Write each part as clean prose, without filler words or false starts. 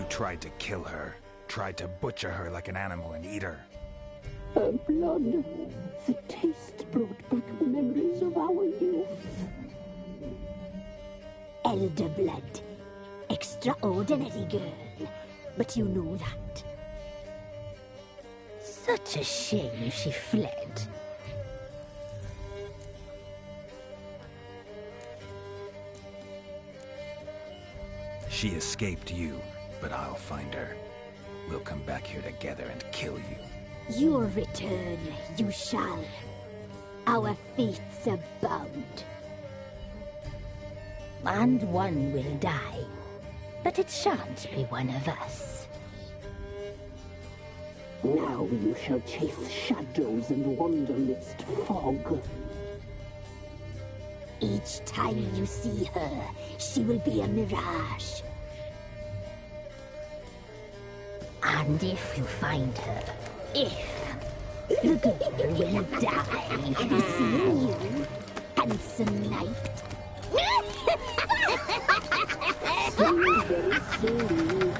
You tried to kill her. Tried to butcher her like an animal and eat her. Her blood. The taste brought back memories of our youth. Elder blood. Extraordinary girl. But you know that. Such a shame she fled. She escaped you, but I'll find her. We'll come back here together and kill you. Your return, you shall. Our fates are bound. And one will die. But it shan't be one of us. Now you shall chase shadows and wander midst fog. Each time you see her, she will be a mirage. And if you find her, the girl will die. Have you seen you, handsome knight? Very soon.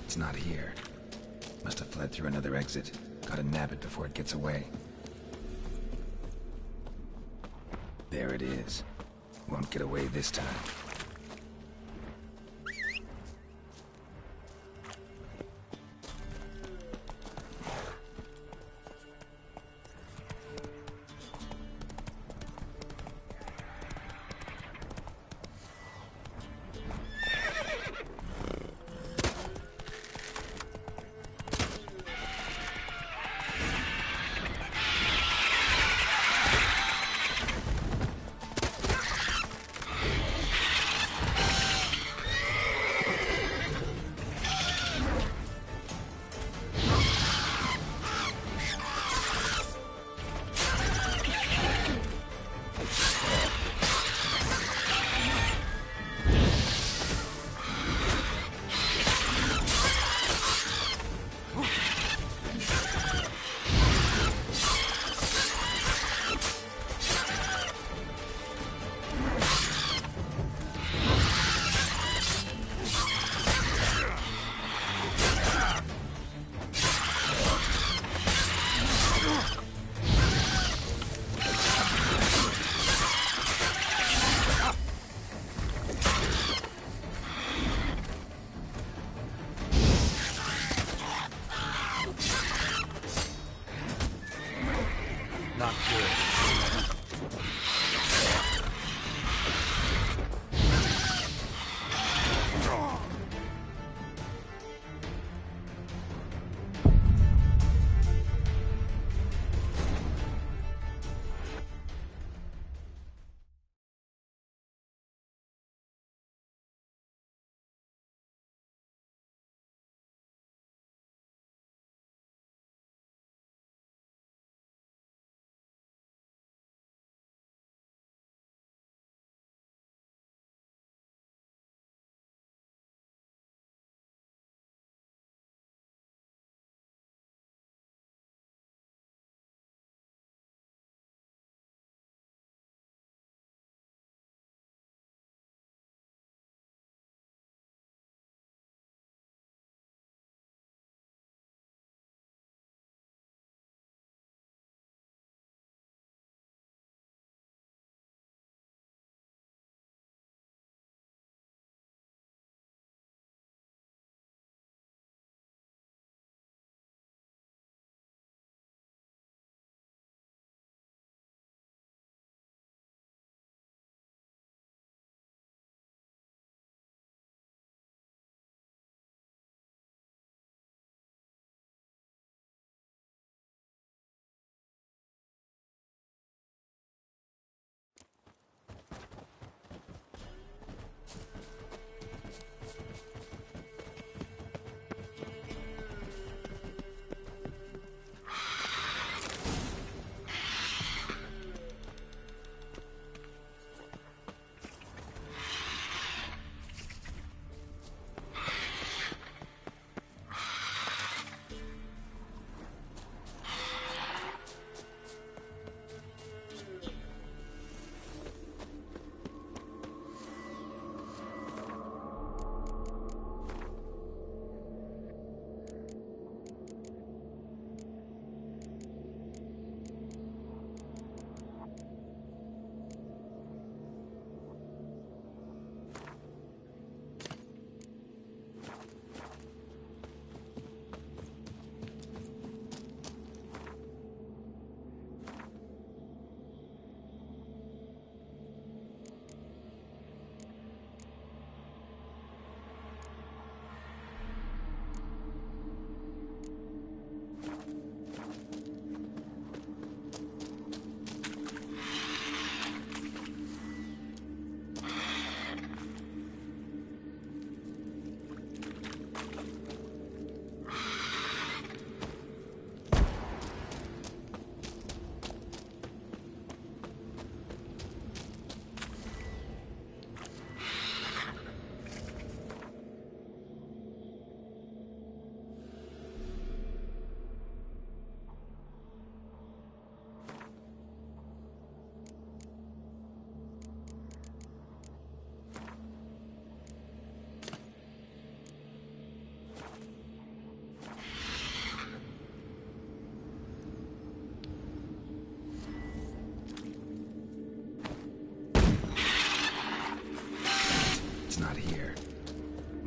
It's not here. Must have fled through another exit. Gotta nab it before it gets away. There it is. Won't get away this time.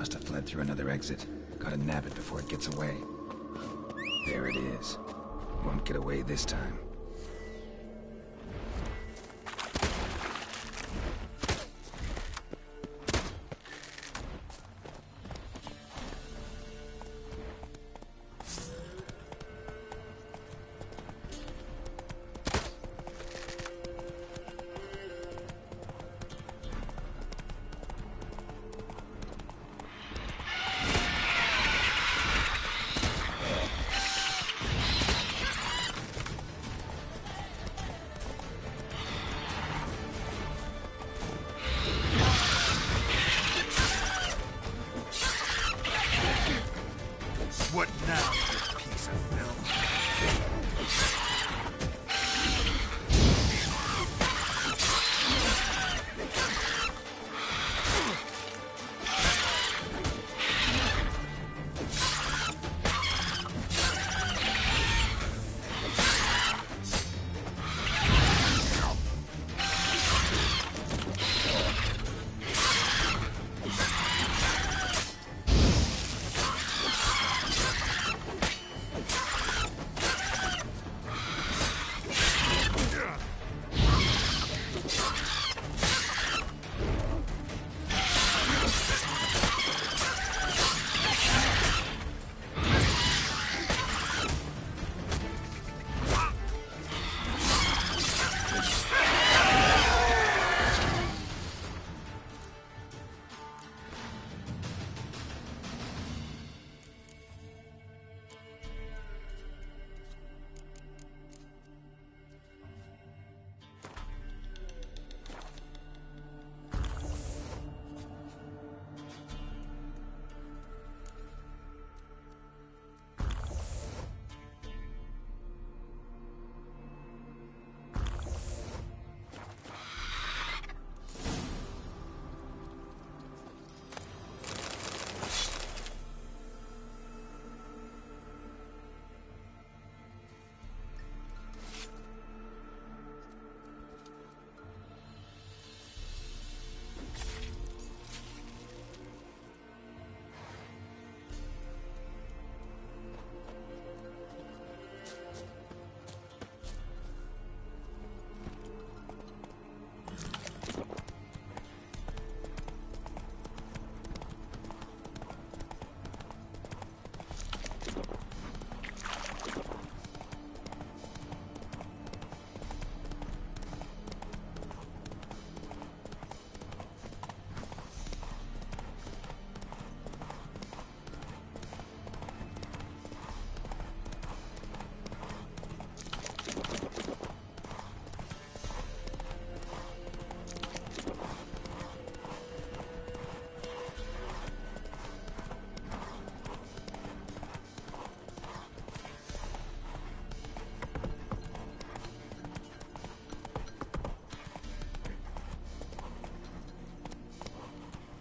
Must have fled through another exit. Gotta nab it before it gets away. There it is. Won't get away this time. What now, you piece of filth?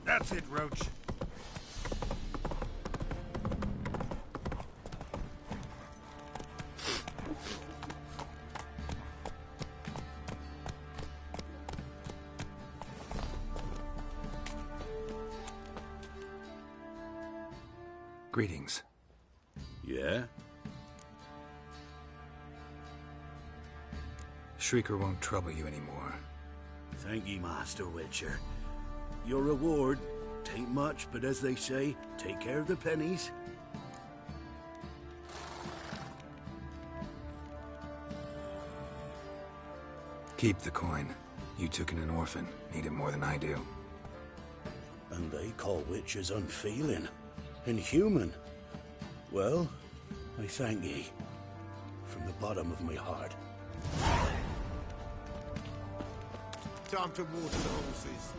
That's it, Roach. Greetings. Yeah? Shrieker won't trouble you anymore. Thank ye, Master Witcher. Your reward, tain't much, but as they say, take care of the pennies. Keep the coin. You took in an orphan. Need it more than I do. And they call witches unfeeling, inhuman. Well, I thank ye, from the bottom of my heart. Time to water the horses.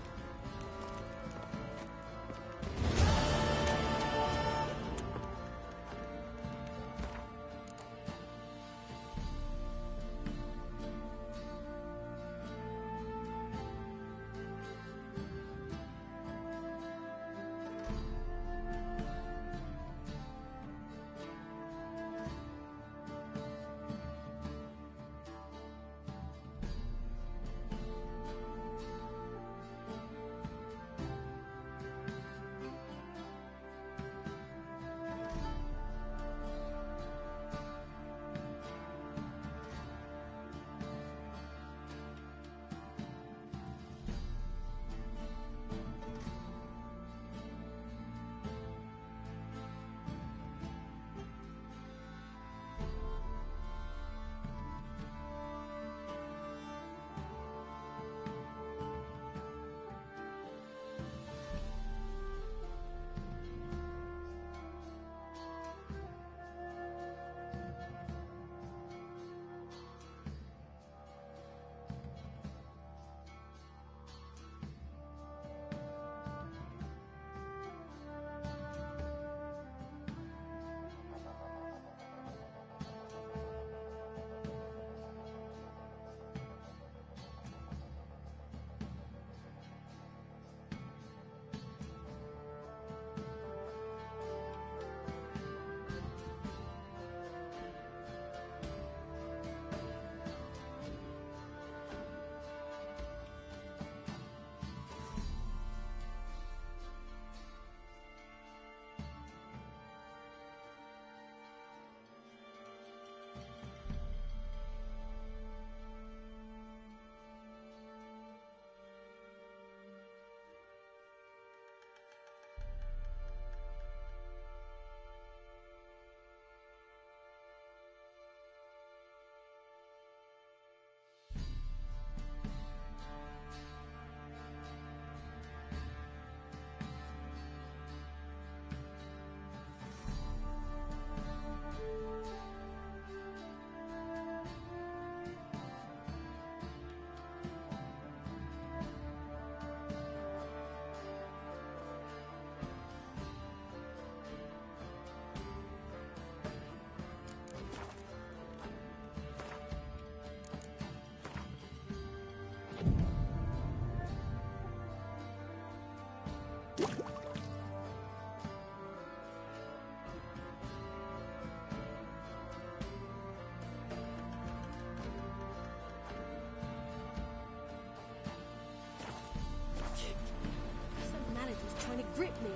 hurt me.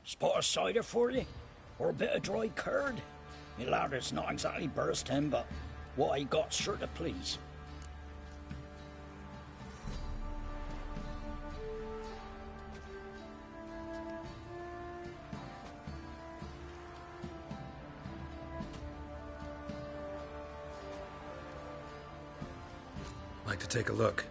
Spot of cider for you? Or a bit of dry curd? Me lad, it's not exactly bursting, but what I got's sure to please. Like to take a look.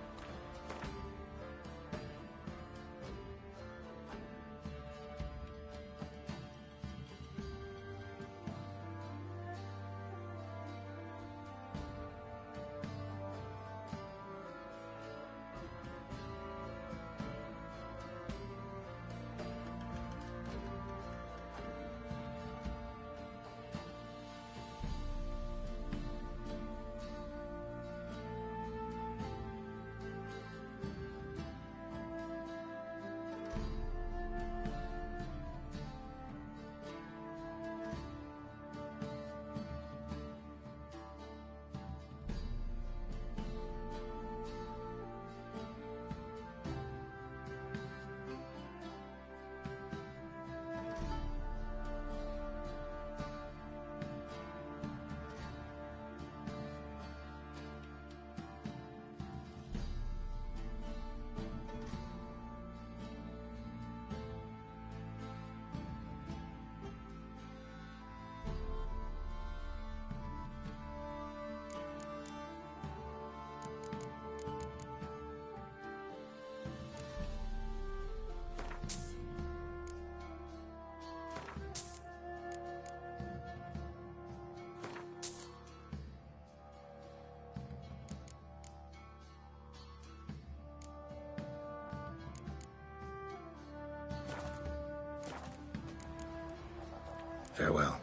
Farewell.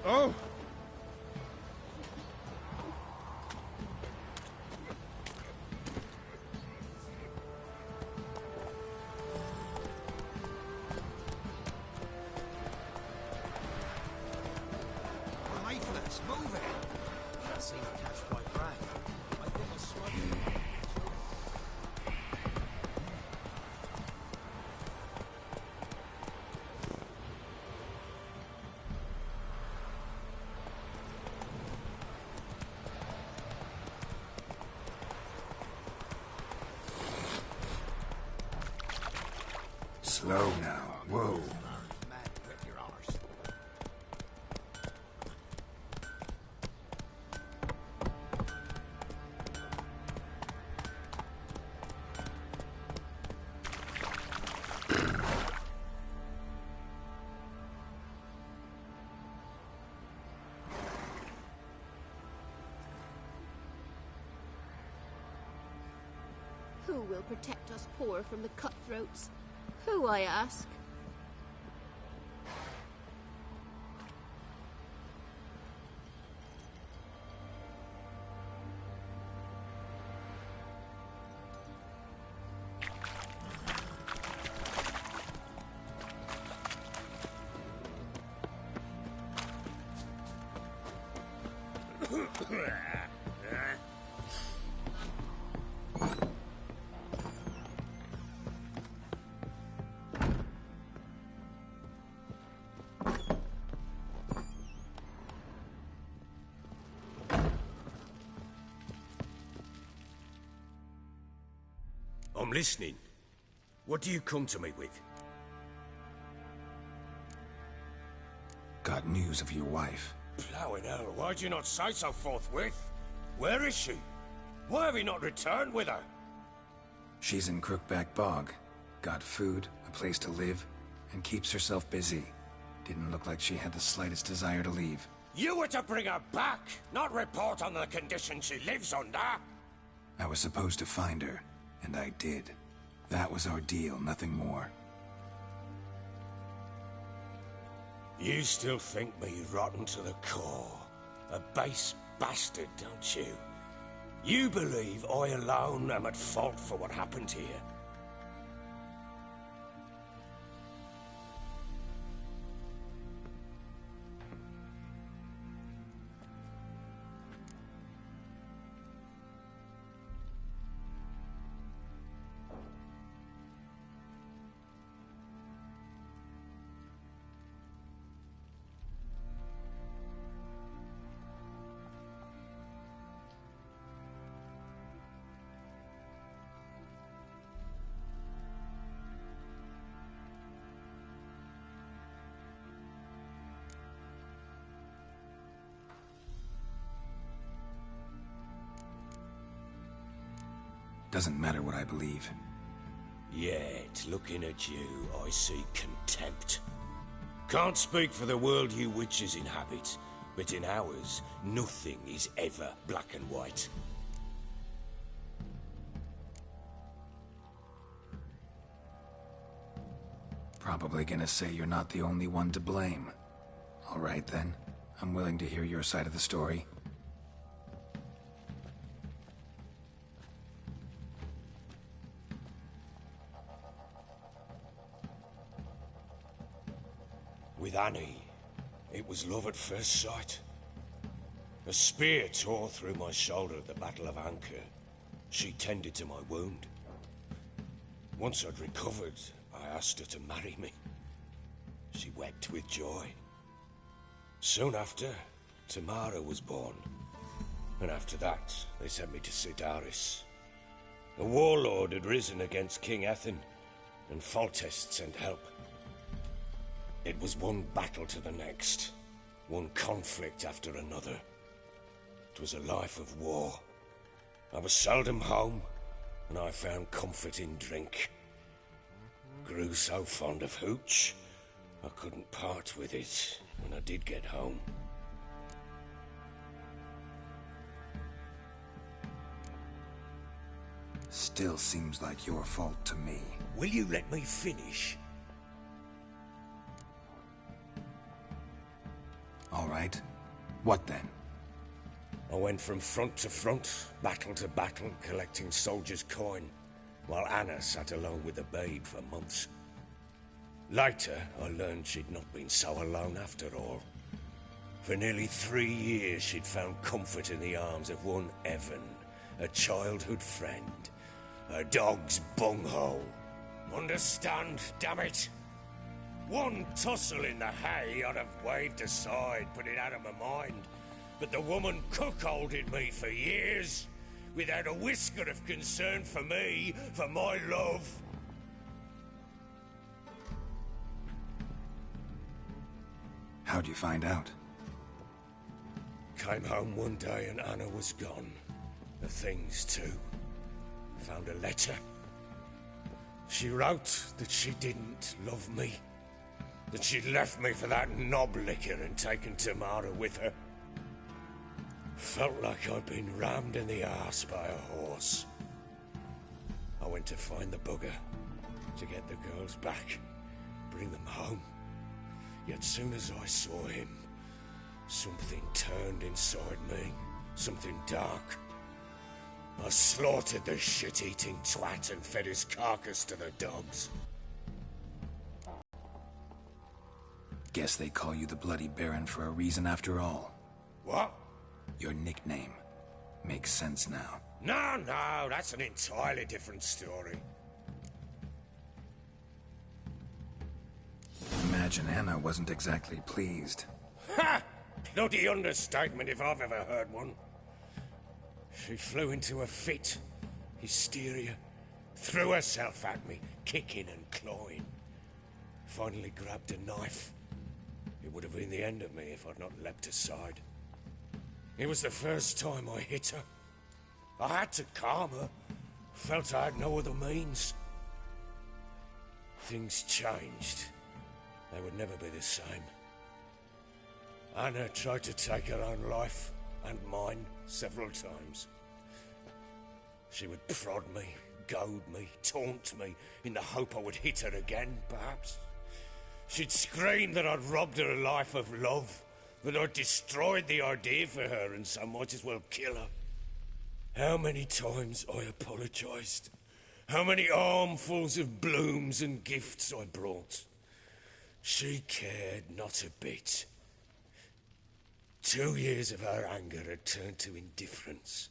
Oh! Lifeless, move it! That seems to catch my breath. I think I'll swallow. Slow now. Whoa. Man, rip your arse. Who will protect us poor from the cutthroats? Who, I ask? I'm listening. What do you come to me with? Got news of your wife. Plowing hell, why'd you not say so forthwith? Where is she? Why have you not returned with her? She's in Crookback Bog. Got food, a place to live, and keeps herself busy. Didn't look like she had the slightest desire to leave. You were to bring her back, not report on the conditions she lives under. I was supposed to find her, and I did. That was our deal, nothing more. You still think me rotten to the core. A base bastard, don't you? You believe I alone am at fault for what happened here. Doesn't matter what I believe. Yet, looking at you, I see contempt. Can't speak for the world you witches inhabit, but in ours, nothing is ever black and white. Probably gonna say you're not the only one to blame. All right then, I'm willing to hear your side of the story. With Annie, it was love at first sight. A spear tore through my shoulder at the Battle of Anchor. She tended to my wound. Once I'd recovered, I asked her to marry me. She wept with joy. Soon after, Tamara was born. And after that, they sent me to Sidaris. A warlord had risen against King Ethan, and Foltest sent help. It was one battle to the next, one conflict after another. It was a life of war. I was seldom home, and I found comfort in drink. Grew so fond of hooch, I couldn't part with it when I did get home. Still seems like your fault to me. Will you let me finish? All right. What then? I went from front to front, battle to battle, collecting soldiers' coin, while Anna sat alone with the babe for months. Later, I learned she'd not been so alone after all. For nearly 3 years, she'd found comfort in the arms of one Evan, a childhood friend, her dog's bunghole. Understand, damn it? One tussle in the hay I'd have waved aside, put it out of my mind. But the woman cuckolded me for years, without a whisker of concern for me, for my love. How'd you find out? Came home one day and Anna was gone. The things too. Found a letter. She wrote that she didn't love me. That she'd left me for that knob licker and taken Tamara with her. Felt like I'd been rammed in the arse by a horse. I went to find the bugger, to get the girls back, bring them home. Yet soon as I saw him, something turned inside me, something dark. I slaughtered the shit-eating twat and fed his carcass to the dogs. Guess they call you the Bloody Baron for a reason after all. What? Your nickname. Makes sense now. No, that's an entirely different story. Imagine Anna wasn't exactly pleased. Ha! Bloody understatement if I've ever heard one. She flew into a fit, hysteria, threw herself at me, kicking and clawing. Finally grabbed a knife. It would have been the end of me if I'd not leapt aside. It was the first time I hit her. I had to calm her. Felt I had no other means. Things changed. They would never be the same. Anna tried to take her own life, and mine, several times. She would prod me, goad me, taunt me, in the hope I would hit her again, perhaps. She'd scream that I'd robbed her life of love, that I'd destroyed the idea for her and so might as well kill her. How many times I apologized. How many armfuls of blooms and gifts I brought. She cared not a bit. 2 years of her anger had turned to indifference,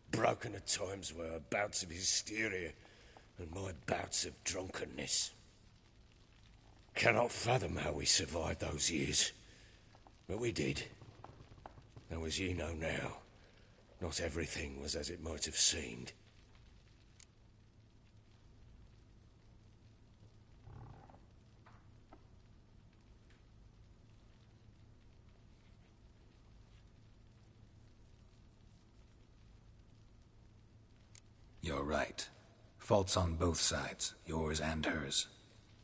broken at times by her bouts of hysteria and my bouts of drunkenness. Cannot fathom how we survived those years, but we did. Though as you know now, not everything was as it might have seemed. You're right. Faults on both sides, yours and hers.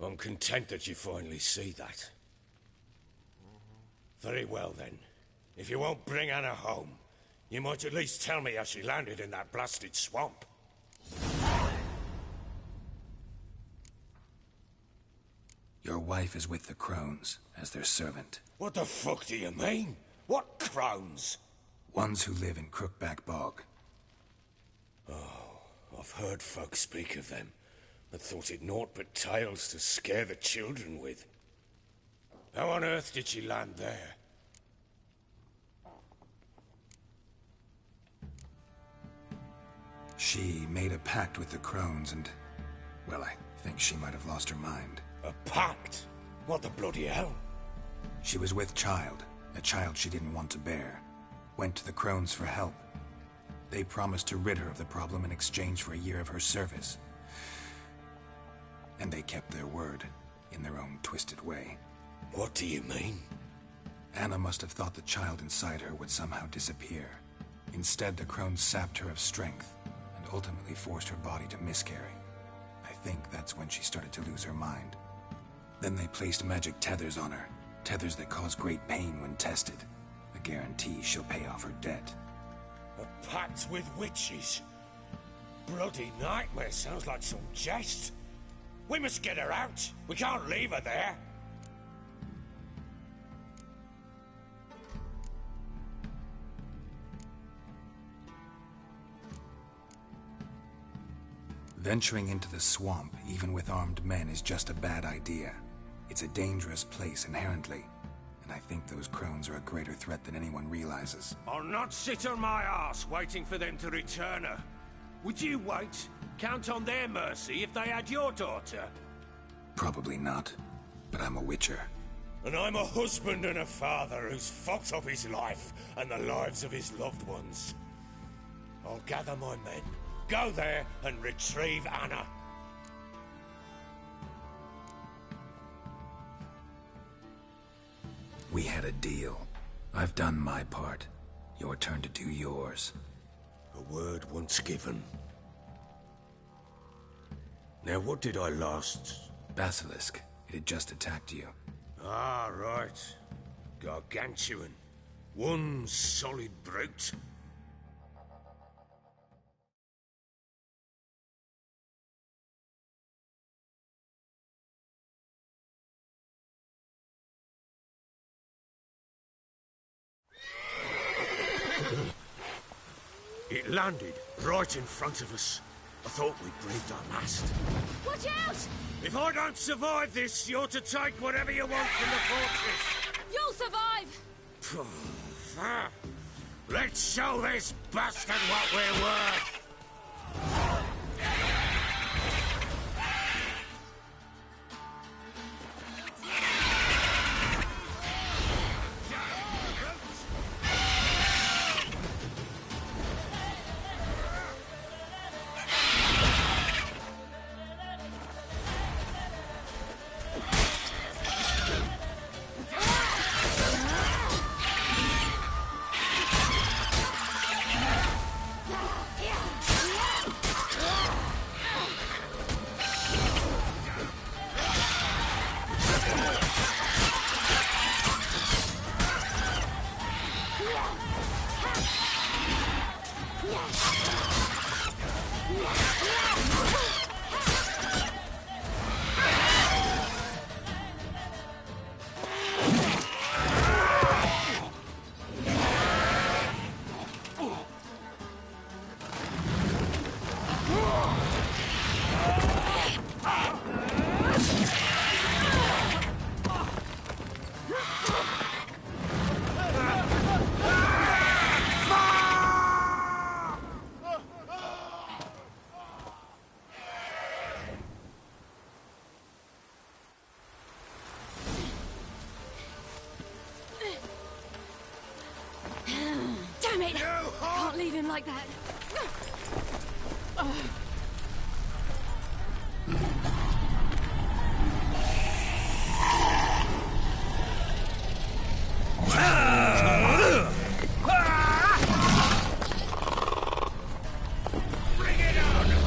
I'm content that you finally see that. Very well, then. If you won't bring Anna home, you might at least tell me how she landed in that blasted swamp. Your wife is with the Crones, as their servant. What the fuck do you mean? What crones? Ones who live in Crookback Bog. Oh, I've heard folk speak of them, but thought it naught but tales to scare the children with. How on earth did she land there? She made a pact with the Crones and... well, I think she might have lost her mind. A pact? What the bloody hell? She was with child, a child she didn't want to bear. Went to the Crones for help. They promised to rid her of the problem in exchange for a year of her service. And they kept their word, in their own twisted way. What do you mean? Anna must have thought the child inside her would somehow disappear. Instead, the Crones sapped her of strength, and ultimately forced her body to miscarry. I think that's when she started to lose her mind. Then they placed magic tethers on her. Tethers that cause great pain when tested. A guarantee she'll pay off her debt. A pact with witches? Bloody nightmare, sounds like some jest. We must get her out. We can't leave her there. Venturing into the swamp, even with armed men, is just a bad idea. It's a dangerous place inherently, and I think those Crones are a greater threat than anyone realizes. I'll not sit on my arse waiting for them to return her. Would you wait? Count on their mercy if they had your daughter? Probably not, but I'm a witcher. And I'm a husband and a father who's fucked up his life and the lives of his loved ones. I'll gather my men, go there and retrieve Anna. We had a deal. I've done my part. Your turn to do yours. A word once given. Now what did I last... Basilisk. It had just attacked you. Ah, right. Gargantuan. One solid brute. It landed right in front of us. I thought we'd breathed our last. Watch out! If I don't survive this, you're to take whatever you want from the fortress. You'll survive! Let's show this bastard what we're worth! Damn it! Can't leave him like that. Bring it on!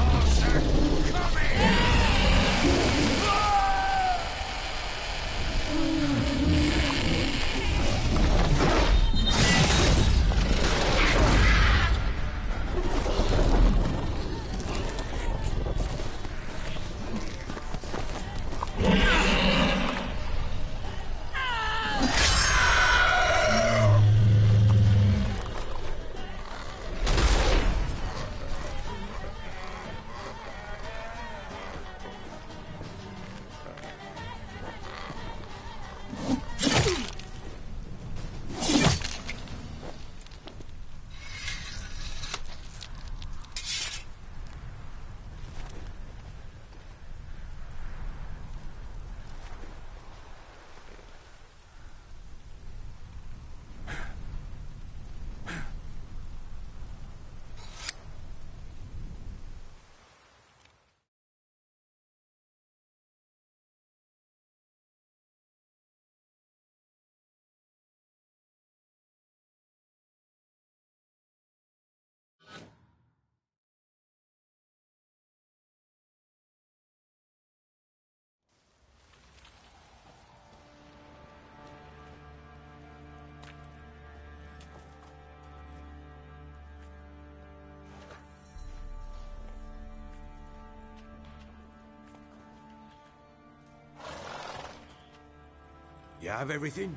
You have everything?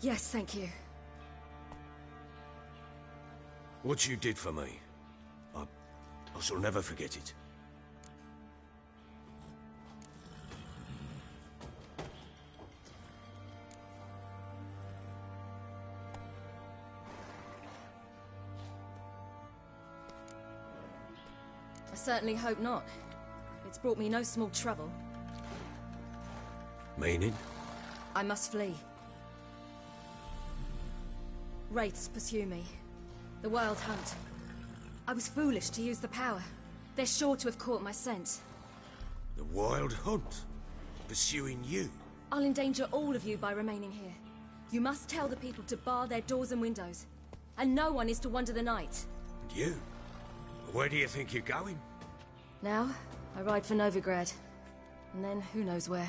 Yes, thank you. What you did for me, I shall never forget it. I certainly hope not. It's brought me no small trouble. Meaning? I must flee. Wraiths pursue me. The Wild Hunt. I was foolish to use the power. They're sure to have caught my scent. The Wild Hunt? Pursuing you? I'll endanger all of you by remaining here. You must tell the people to bar their doors and windows. And no one is to wander the night. And you? Where do you think you're going? Now, I ride for Novigrad. And then, who knows where.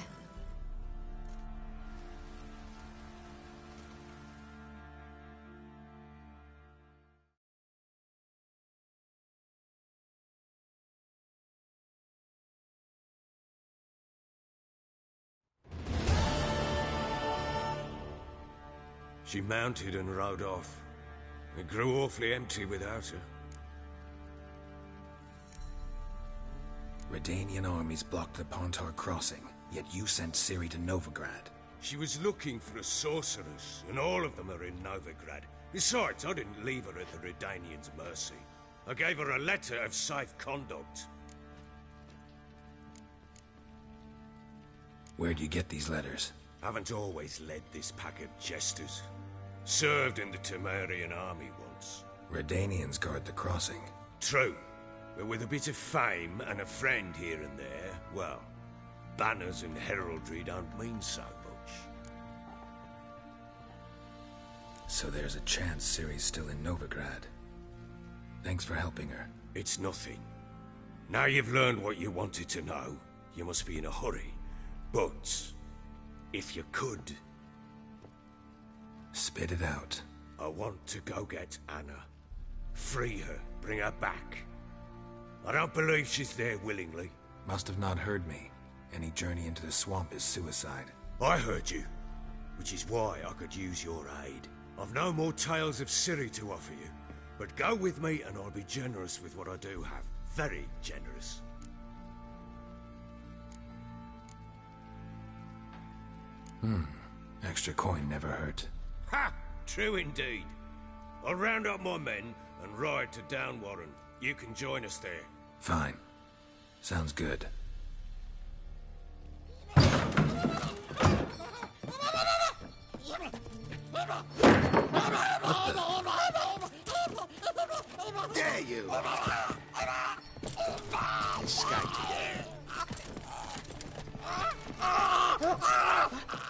She mounted and rode off. It grew awfully empty without her. Redanian armies blocked the Pontar crossing, yet you sent Ciri to Novigrad. She was looking for a sorceress, and all of them are in Novigrad. Besides, I didn't leave her at the Redanians' mercy. I gave her a letter of safe conduct. Where'd you get these letters? Haven't always led this pack of jesters. Served in the Temerian army once. Redanians guard the crossing. True. But with a bit of fame and a friend here and there, well, banners and heraldry don't mean so much. So there's a chance Ciri's still in Novigrad. Thanks for helping her. It's nothing. Now you've learned what you wanted to know, you must be in a hurry. But, if you could... Spit it out. I want to go get Anna. Free her, bring her back. I don't believe she's there willingly. Must have not heard me. Any journey into the swamp is suicide. I heard you, which is why I could use your aid. I've no more tales of Ciri to offer you, but go with me and I'll be generous with what I do have. Very generous. Extra coin never hurt. Ha! True indeed. I'll round up my men and ride to Downwarren. You can join us there. Fine. Sounds good. Dare you! Escaped again.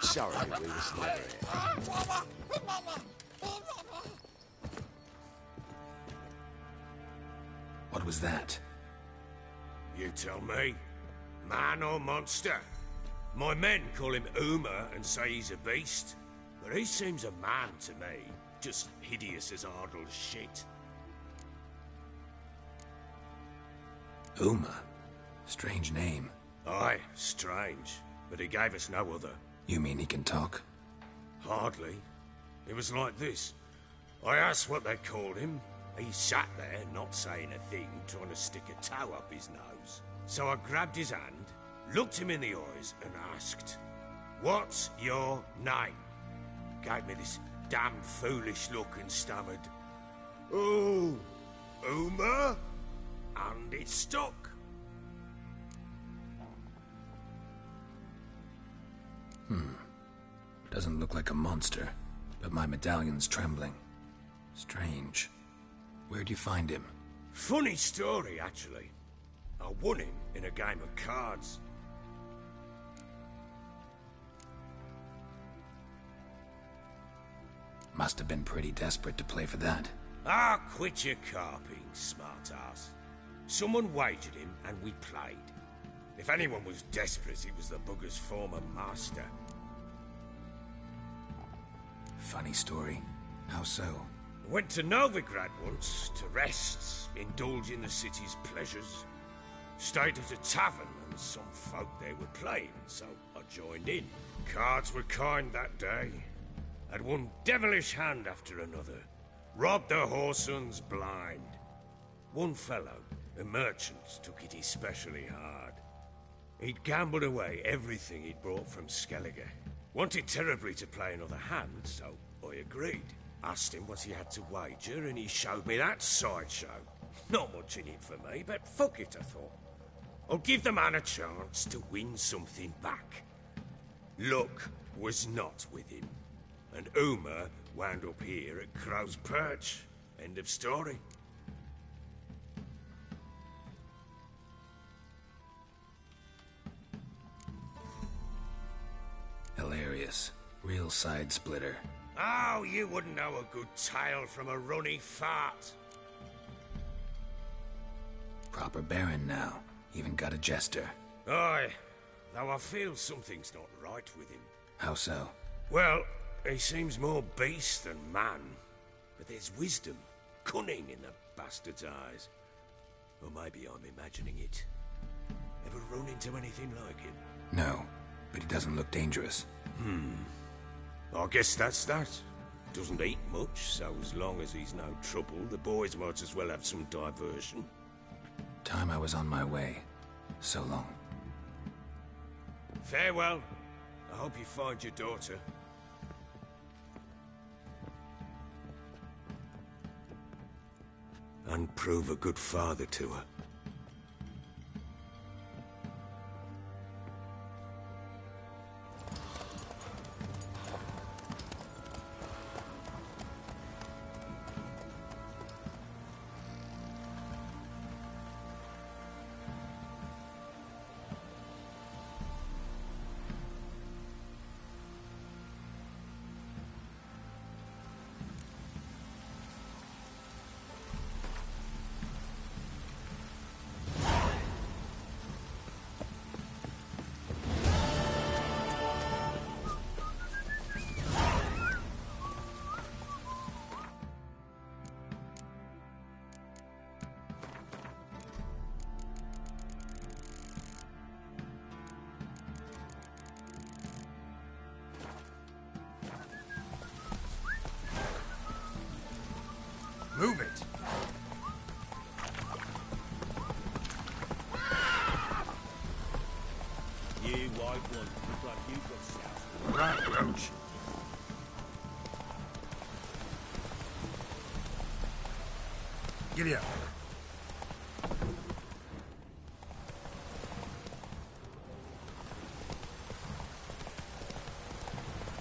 Sorry, we was never here. What was that? You tell me. Man or monster? My men call him Uma and say he's a beast, but he seems a man to me. Just hideous as Ardle's shit. Uma? Strange name. Aye, strange. But he gave us no other. You mean he can talk? Hardly. It was like this. I asked what they called him. He sat there, not saying a thing, trying to stick a toe up his nose. So I grabbed his hand, looked him in the eyes, and asked, "What's your name?" Gave me this damn foolish look and stammered, "Oh, Uma?" And it stuck. Doesn't look like a monster, but my medallion's trembling. Strange. Where'd you find him? Funny story, actually. I won him in a game of cards. Must have been pretty desperate to play for that. Ah, quit your carping, smart-ass. Someone wagered him, and we played. If anyone was desperate, it was the bugger's former master. Funny story. How so? Went to Novigrad once, to rest, indulge in the city's pleasures. Stayed at a tavern and some folk there were playing, so I joined in. Cards were kind that day. Had one devilish hand after another. Robbed the whoresons blind. One fellow, a merchant, took it especially hard. He'd gambled away everything he'd brought from Skellige. Wanted terribly to play another hand, so I agreed. Asked him what he had to wager, and he showed me that sideshow. Not much in it for me, but fuck it, I thought. I'll give the man a chance to win something back. Luck was not with him, and Uma wound up here at Crow's Perch. End of story. Hilarious. Real side splitter. Oh, you wouldn't know a good tale from a runny fart. Proper Baron now. Even got a jester. Aye, though I feel something's not right with him. How so? Well, he seems more beast than man. But there's wisdom, cunning in the bastard's eyes. Or maybe I'm imagining it. Ever run into anything like him? No, but he doesn't look dangerous. I guess that's that. Doesn't eat much, so as long as he's no trouble, the boys might as well have some diversion. Time I was on my way. So long. Farewell. I hope you find your daughter. And prove a good father to her. Move it! You white one, look like you got south. Right, Roach. Giddy up.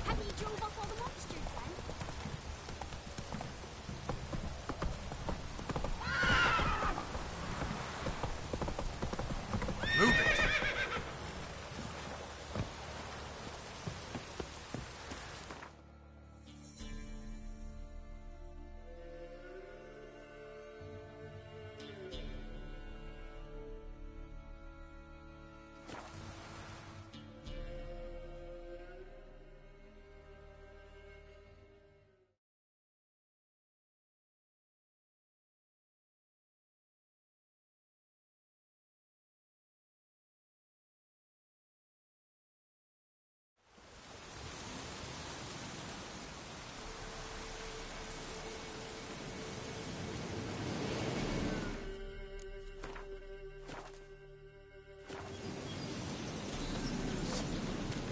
Have you drove off all the monsters then? Move it!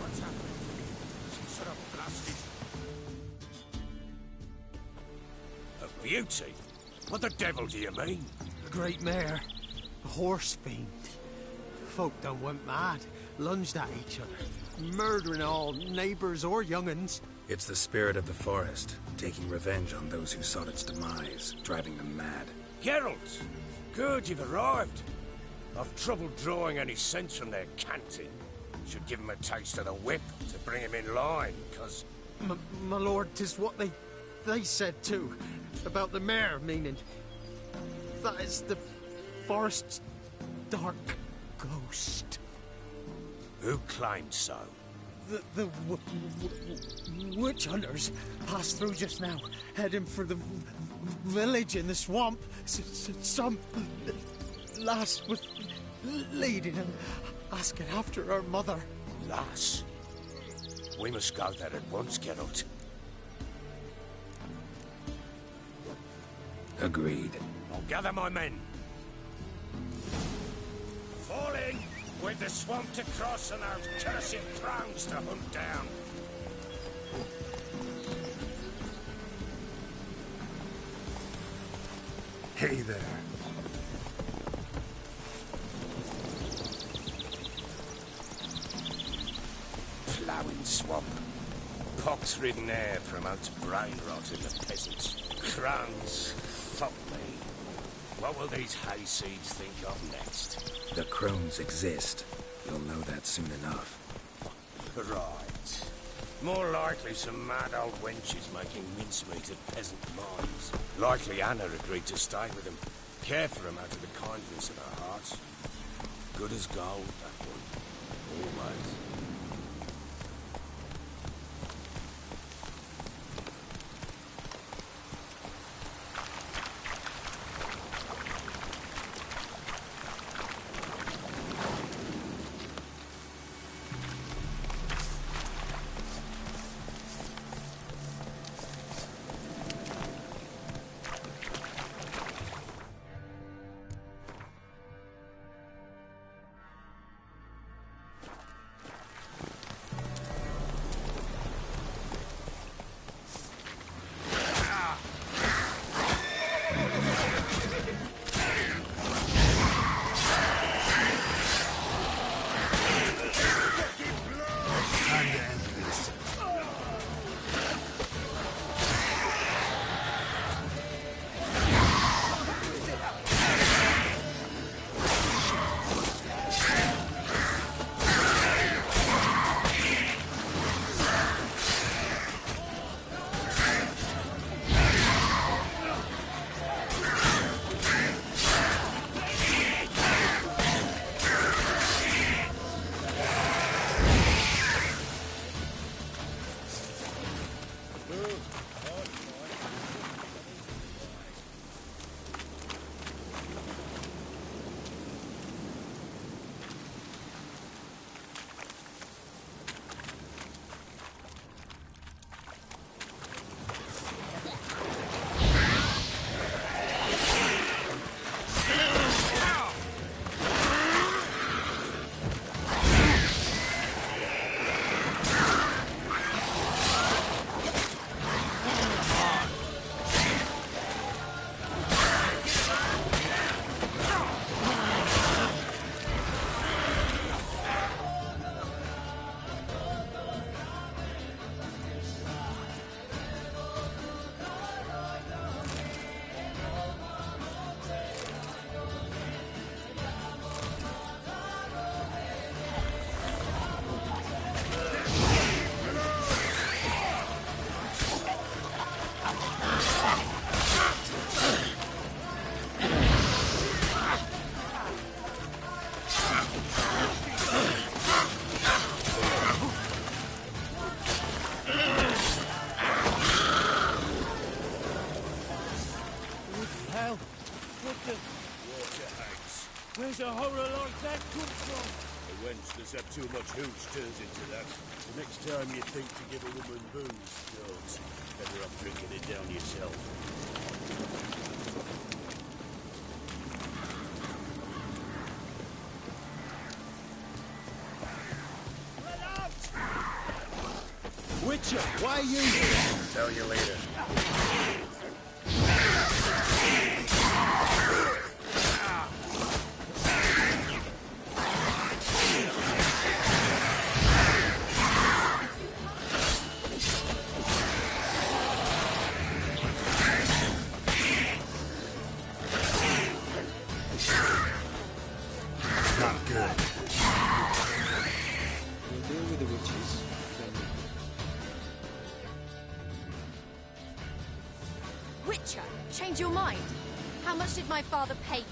What's happening? Some sort of blasted. A beauty? What the devil do you mean? The Great Mare. A horse fiend. Folk done went mad. Lunged at each other. Murdering all neighbours or young'uns. It's the spirit of the forest, taking revenge on those who sought its demise, driving them mad. Geralt! Good, you've arrived. I've trouble drawing any sense from their canting. Should give 'em a taste of the whip to bring 'em in line, 'cause... My lord, 'tis what they said too. About the mare, meaning... That is the forest's dark ghost. Who claimed so? The witch hunters passed through just now, heading for the village in the swamp. Some lass with leading and asking after her mother. Lass, we must go there at once, Geralt. Agreed. I'll gather my men. Fall in! With the swamp to cross and our cursed throngs to hunt down. Hey there. Ploughing swamp. Pox-ridden air promotes brain rot in the peasants. Crones, fuck me. What will these hayseeds think of next? The crones exist. You'll know that soon enough. Right. More likely some mad old wenches making mincemeat of peasant minds. Likely Anna agreed to stay with them. Care for them out of the kindness of her heart. Good as gold, that one. Always. Where's a horror like that come from? A wench that's had too much hooch turns into that. The next time you think to give a woman booze, don't. Better off drinking it down yourself. Witcher, why are you here? Tell you later. Not good. We'll deal with the witches. Witcher, change your mind. How much did my father pay you?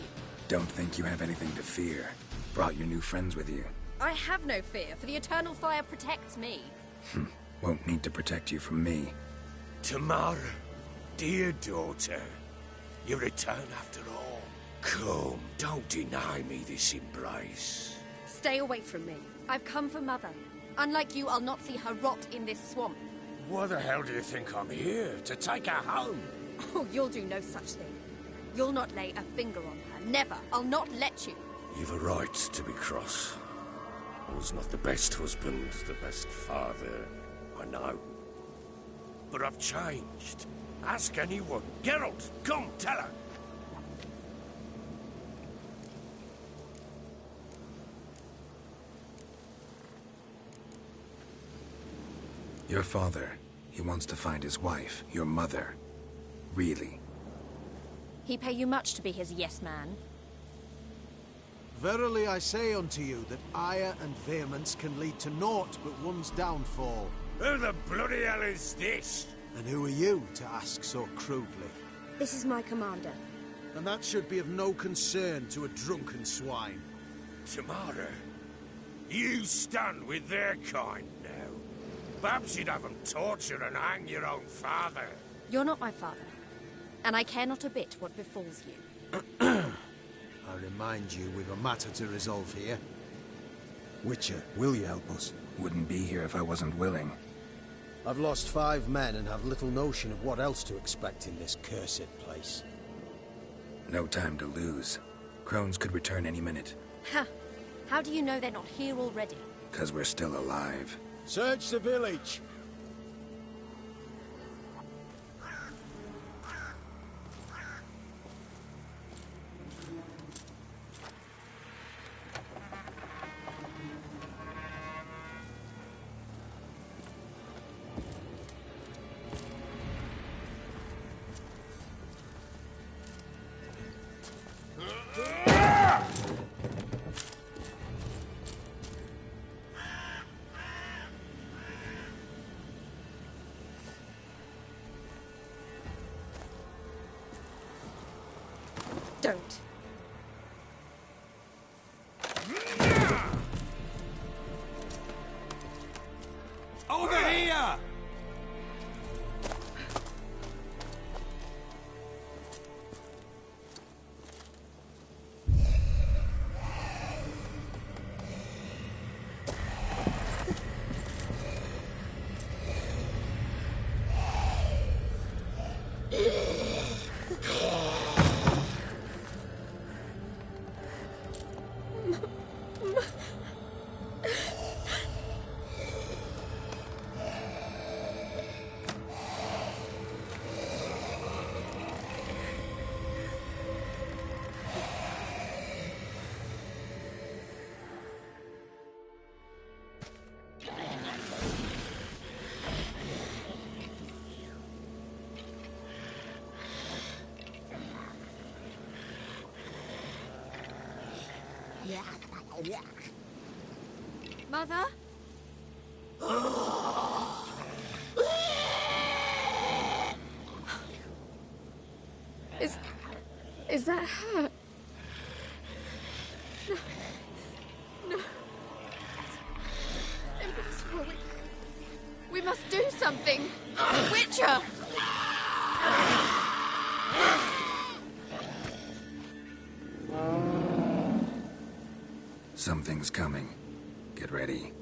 Don't think you have anything to fear. Brought your new friends with you. I have no fear, for the eternal fire protects me. Won't need to protect you from me. Tamara, dear daughter, you return after all. Come, don't deny me this embrace. Stay away from me. I've come for Mother. Unlike you, I'll not see her rot in this swamp. Why the hell do you think I'm here? To take her home? Oh, you'll do no such thing. You'll not lay a finger on her. Never. I'll not let you. You've a right to be cross. I was not the best husband, the best father, I know. But I've changed. Ask anyone. Geralt, come, tell her. Your father, he wants to find his wife, your mother. Really? He pay you much to be his yes man? Verily I say unto you that ire and vehemence can lead to naught but one's downfall. Who the bloody hell is this? And who are you to ask so crudely? This is my commander. And that should be of no concern to a drunken swine. Tamara, you stand with their kind now. Perhaps you'd have them torture and hang your own father. You're not my father, and I care not a bit what befalls you. I remind you, we've a matter to resolve here. Witcher, will you help us? Wouldn't be here if I wasn't willing. I've lost 5 men and have little notion of what else to expect in this cursed place. No time to lose. Crones could return any minute. Ha! How do you know they're not here already? 'Cause we're still alive. Search the village! Don't. Over here! Mother? Is that her? No. No. Impossible. We must do something. Witcher! Something's coming. Get ready.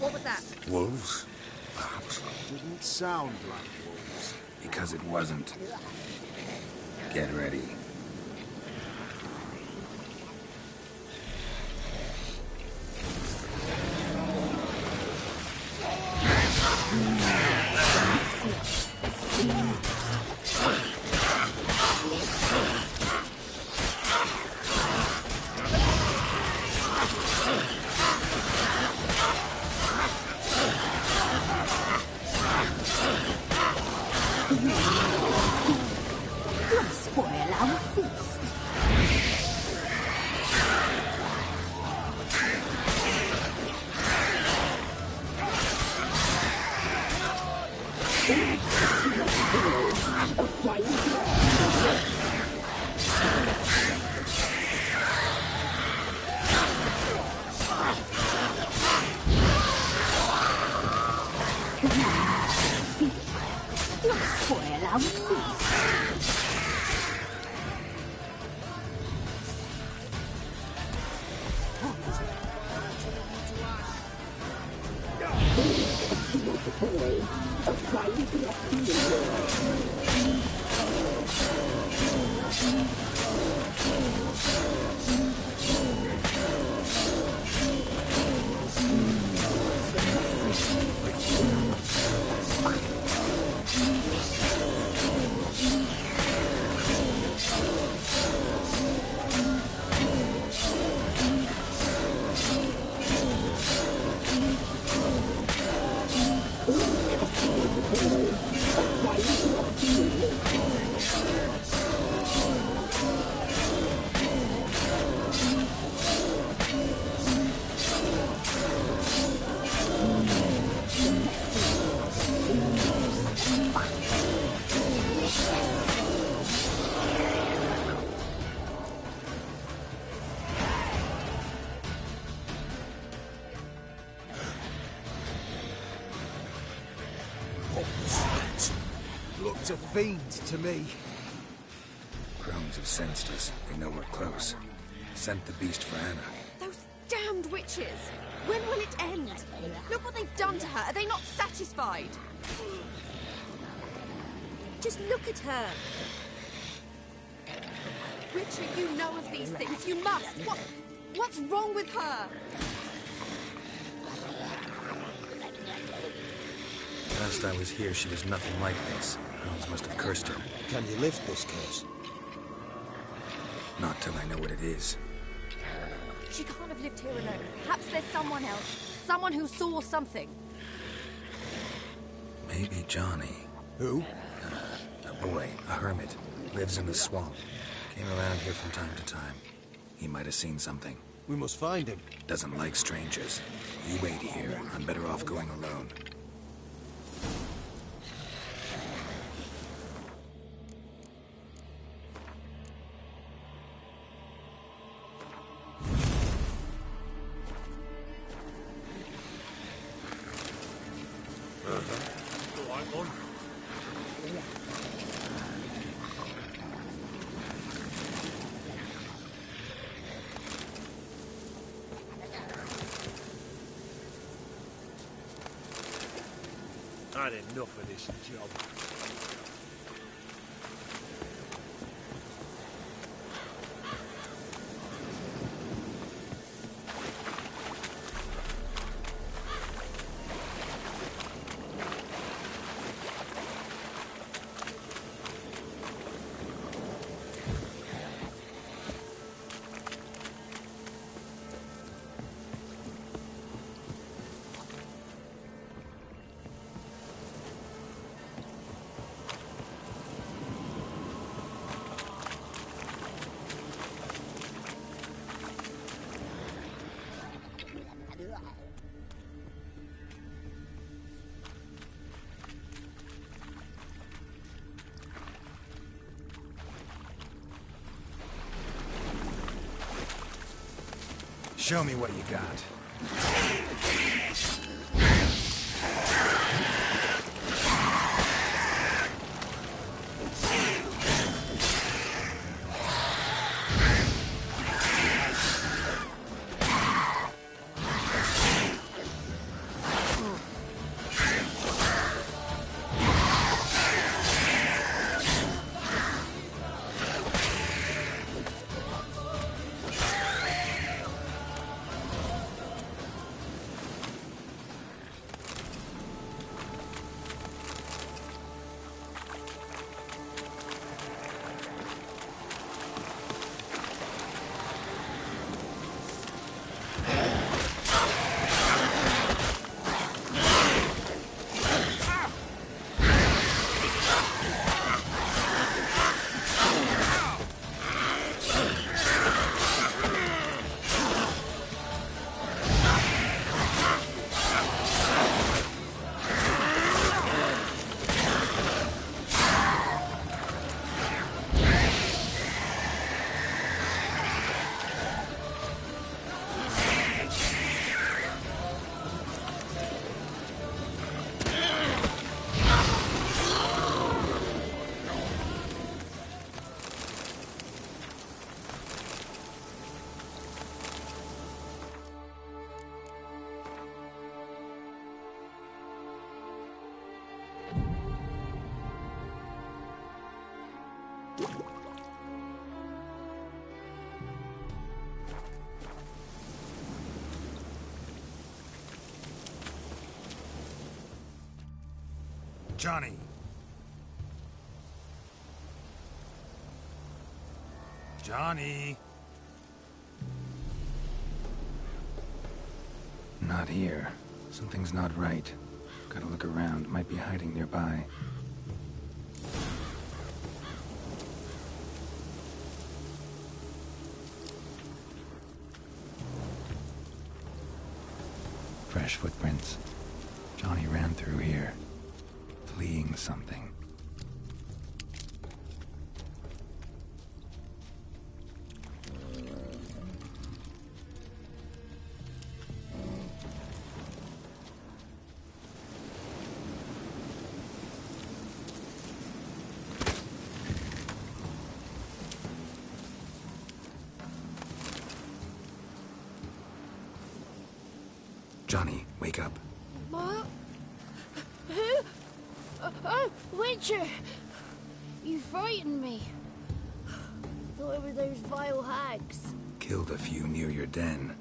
What was that? Wolves? Perhaps. Didn't sound like wolves. Because it wasn't. Get ready. Spoil our Looked a fiend to me. Crones have sensed us. They know we're close. Sent the beast for Anna. Those damned witches! When will it end? Look what they've done to her. Are they not satisfied? Just look at her. Richard, you know of these things. You must. What's wrong with her? Last I was here, she was nothing like this. Crones must have cursed her. Can you lift this curse? Not till I know what it is. She can't have lived here alone. Perhaps there's someone else. Someone who saw something. Maybe Johnny. Who? A boy, a hermit. Lives in the swamp. Came around here from time to time. He might have seen something. We must find him. Doesn't like strangers. You wait here. I'm better off going alone. Had enough of this job. Show me what you got. Johnny! Johnny! Not here. Something's not right. Gotta look around. Might be hiding nearby. Fresh footprints. Johnny ran through here, fleeing something. Johnny, wake up. What? Who? Oh, Witcher! You frightened me. Thought it were those vile hags. Killed a few near your den.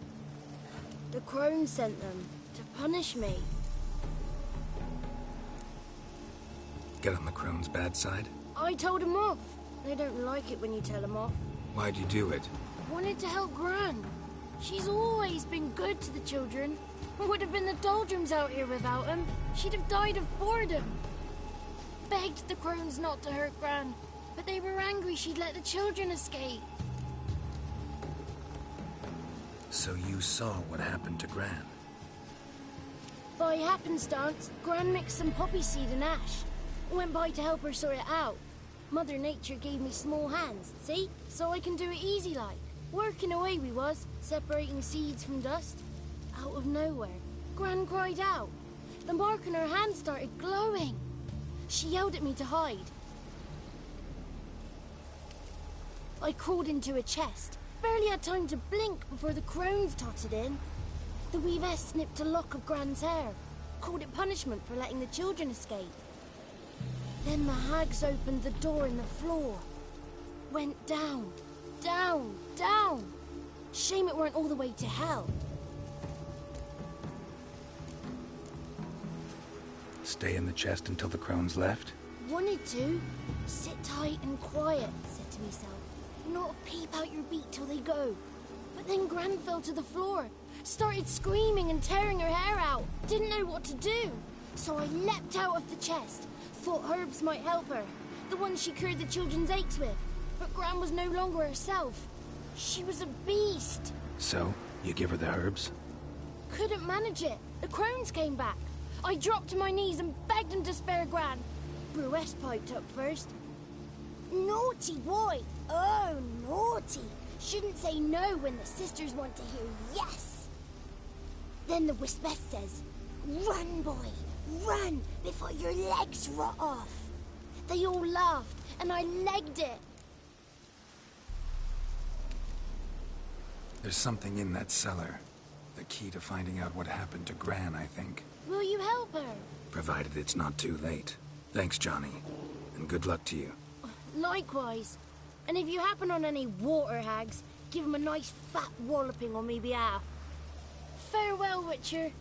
The crone sent them to punish me. Get on the crone's bad side? I told them off. They don't like it when you tell them off. Why'd you do it? Wanted to help Gran. She's always been good to the children. Would have been the doldrums out here without him. She'd have died of boredom. Begged the crones not to hurt Gran, but they were angry she'd let the children escape. So you saw what happened to Gran? By happenstance, Gran mixed some poppy seed and ash. Went by to help her sort it out. Mother Nature gave me small hands, see? So I can do it easy like. Working away we was, separating seeds from dust. Out of nowhere, Gran cried out. The mark on her hand started glowing. She yelled at me to hide. I crawled into a chest. Barely had time to blink before the crones totted in. The weavess snipped a lock of Gran's hair. Called it punishment for letting the children escape. Then the hags opened the door in the floor. Went down, down, down. Shame it weren't all the way to hell. Stay in the chest until the crones left? Wanted to. Sit tight and quiet, said to myself. Not peep out your beat till they go. But then Gran fell to the floor. Started screaming and tearing her hair out. Didn't know what to do. So I leapt out of the chest. Thought herbs might help her. The ones she cured the children's aches with. But Gran was no longer herself. She was a beast. So, you give her the herbs? Couldn't manage it. The crones came back. I dropped to my knees and begged him to spare Gran. Bruess piped up first. Naughty boy. Oh, naughty. Shouldn't say no when the sisters want to hear yes. Then the Wispeth says, run, boy, run before your legs rot off. They all laughed and I legged it. There's something in that cellar. The key to finding out what happened to Gran, I think. Will you help her? Provided it's not too late. Thanks, Johnny. And good luck to you. Likewise. And if you happen on any water hags, give them a nice fat walloping on me behalf. Farewell, Witcher.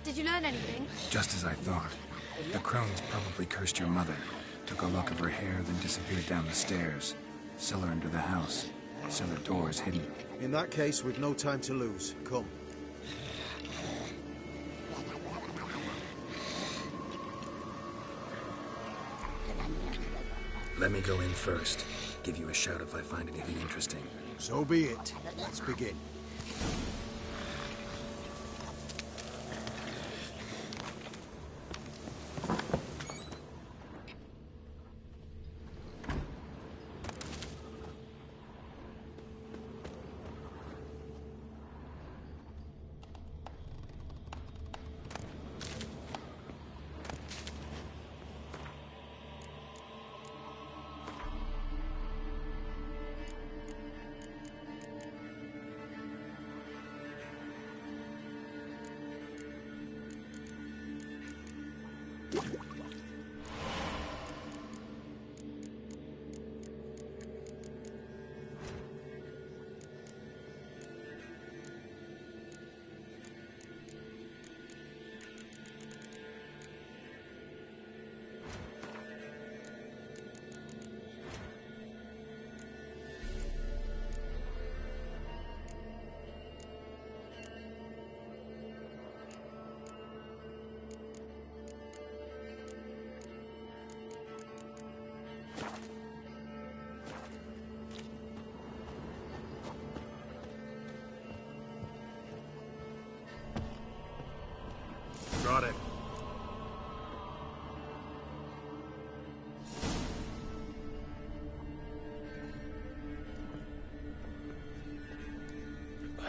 Did you learn anything? Just as I thought. The crones probably cursed your mother. Took a lock of her hair, then disappeared down the stairs. Cellar under the house. Cellar doors hidden. In that case, we've no time to lose. Come. Let me go in first. Give you a shout if I find anything interesting. So be it. Let's begin.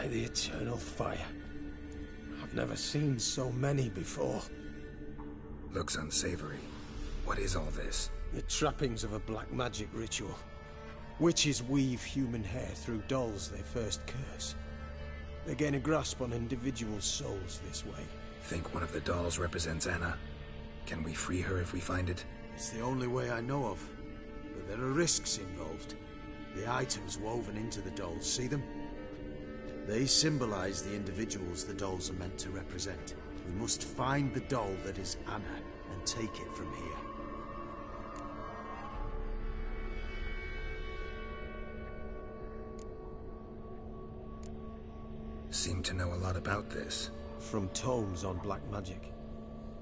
By the eternal fire. I've never seen so many before. Looks unsavory. What is all this? The trappings of a black magic ritual. Witches weave human hair through dolls they first curse. They gain a grasp on individual souls this way. Think one of the dolls represents Anna? Can we free her if we find it? It's the only way I know of. But there are risks involved. The items woven into the dolls, see them? They symbolize the individuals the dolls are meant to represent. We must find the doll that is Anna and take it from here. Seem to know a lot about this. From tomes on black magic.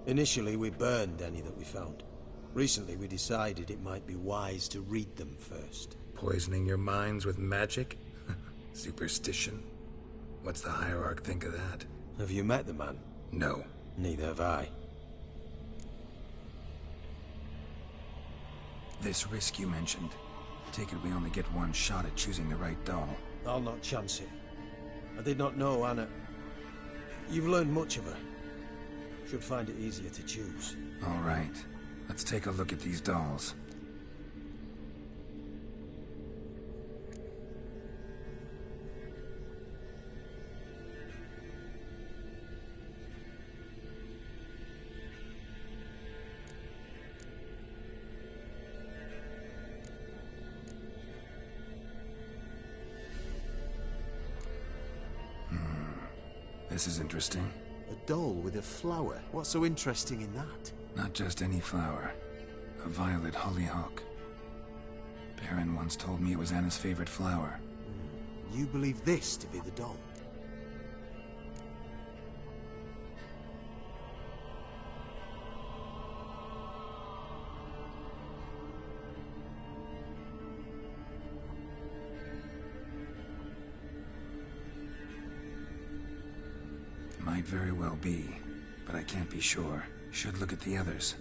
Initially, we burned any that we found. Recently, we decided it might be wise to read them first. Poisoning your minds with magic? Superstition? What's the Hierarch think of that? Have you met the man? No. Neither have I. This risk you mentioned. Take it we only get one shot at choosing the right doll. I'll not chance it. I did not know Anna. You've learned much of her. Should find it easier to choose. All right. Let's take a look at these dolls. This is interesting. A doll with a flower? What's so interesting in that? Not just any flower. A violet hollyhock. Baron once told me it was Anna's favorite flower. You believe this to be the doll? Might very well be, but I can't be sure. Should look at the others.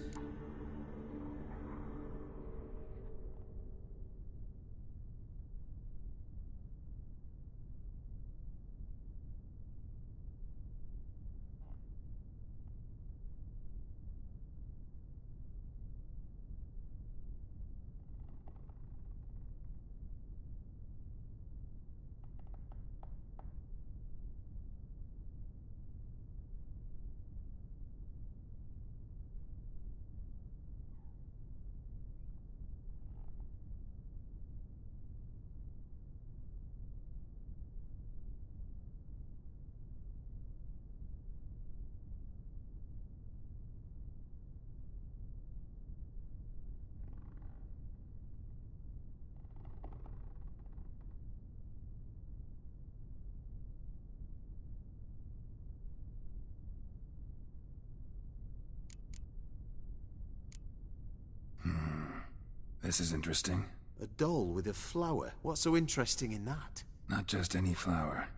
This is interesting. A doll with a flower? What's so interesting in that? Not just any flower.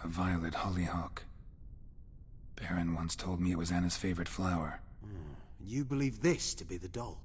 A violet hollyhock. Baron once told me it was Anna's favorite flower. And you believe this to be the doll?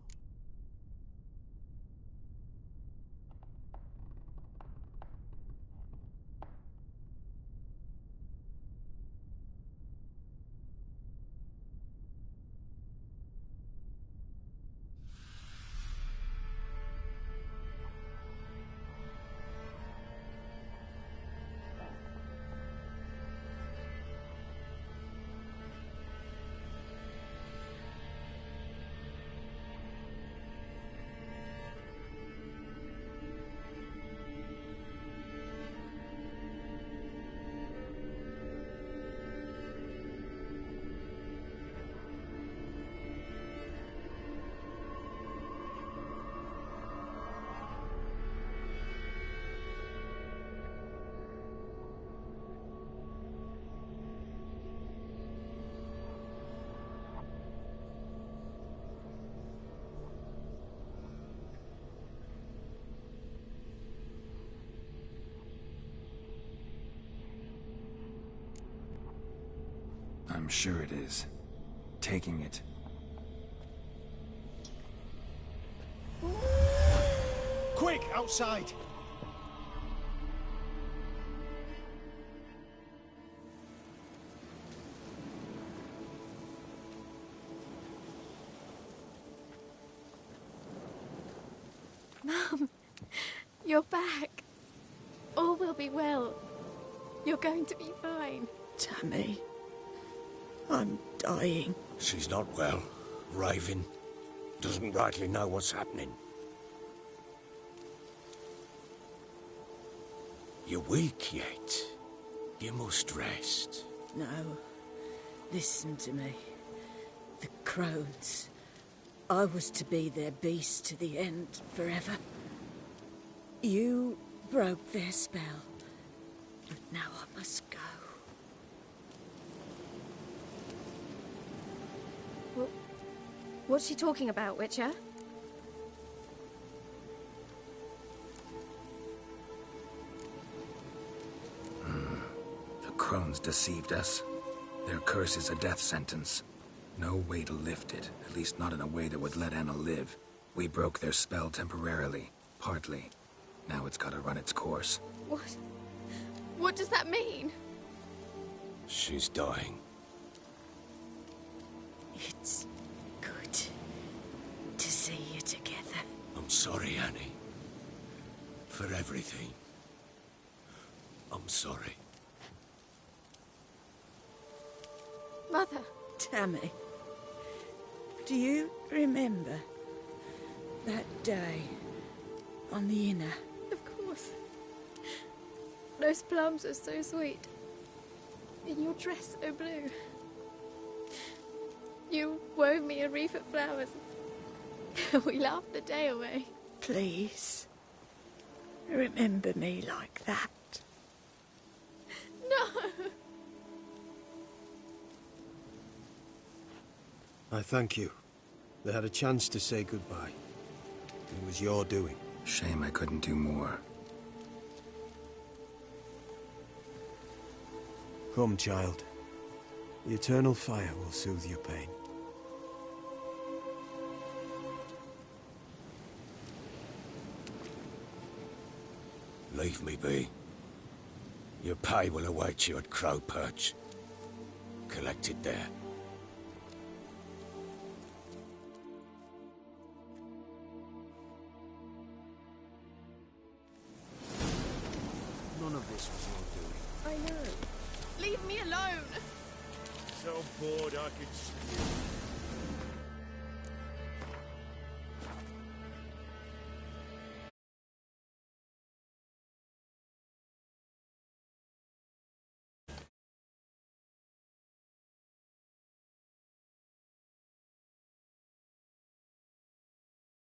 I'm sure it is. Taking it. Quick, outside! Mum, you're back. All will be well. You're going to be fine. Tammy, I'm dying. She's not well. Raving. Doesn't rightly know what's happening. You're weak yet. You must rest. No. Listen to me. The crones. I was to be their beast to the end, forever. You broke their spell. But now I must go. What's she talking about, Witcher? The crones deceived us. Their curse is a death sentence. No way to lift it, at least not in a way that would let Anna live. We broke their spell temporarily, partly. Now it's gotta run its course. What? What does that mean? She's dying. It's good to see you together. I'm sorry, Annie. For everything. I'm sorry. Mother. Tammy, do you remember that day on the Inner? Of course. Those plums are so sweet. In your dress so blue. You wove me a wreath of flowers. We laughed the day away. Please, remember me like that. No! I thank you. They had a chance to say goodbye. It was your doing. Shame I couldn't do more. Come, child. The eternal fire will soothe your pain. Leave me be. Your pay will await you at Crow Perch. Collect it there. None of this was your doing. I know. Leave me alone! So bored I could sleep.